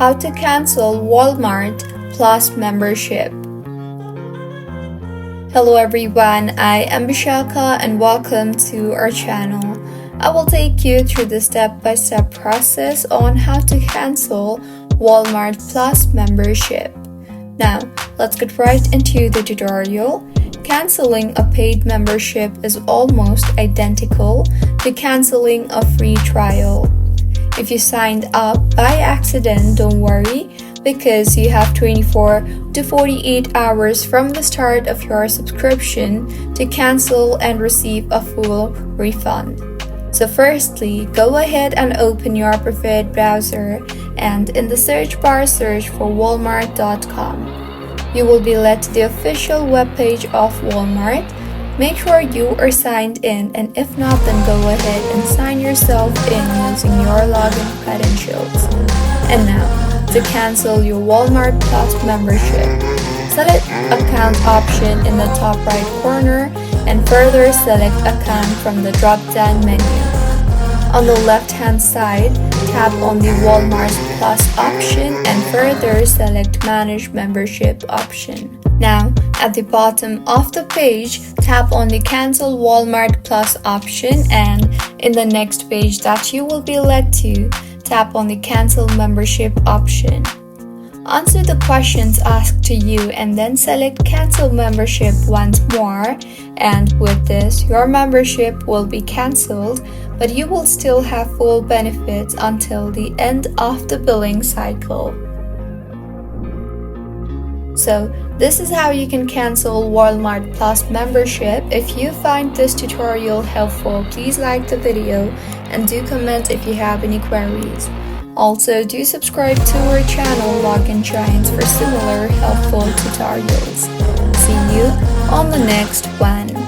How to cancel Walmart Plus membership. Hello everyone, I am Bishaka and welcome to our channel. I will take you through the step-by-step process on how to cancel Walmart Plus membership. Now, let's get right into the tutorial. Canceling a paid membership is almost identical to canceling a free trial. If you signed up by accident, don't worry, because you have 24 to 48 hours from the start of your subscription to cancel and receive a full refund. So firstly, go ahead and open your preferred browser and in the search bar search for walmart.com. You will be led to the official webpage of Walmart. Make sure you are signed in, and if not, then go ahead and sign yourself in using your login credentials. And now, to cancel your Walmart Plus membership, select Account option in the top right corner and further select Account from the drop-down menu. On the left-hand side, tap on the Walmart Plus option and further select Manage Membership option. Now, at the bottom of the page, tap on the Cancel Walmart Plus option, and in the next page that you will be led to, tap on the Cancel Membership option. Answer the questions asked to you and then select Cancel Membership once more, and with this, your membership will be cancelled, but you will still have full benefits until the end of the billing cycle. So, this is how you can cancel Walmart Plus membership. If you find this tutorial helpful, please like the video and do comment if you have any queries. Also, do subscribe to our channel Login Giants for similar helpful tutorials. See you on the next one.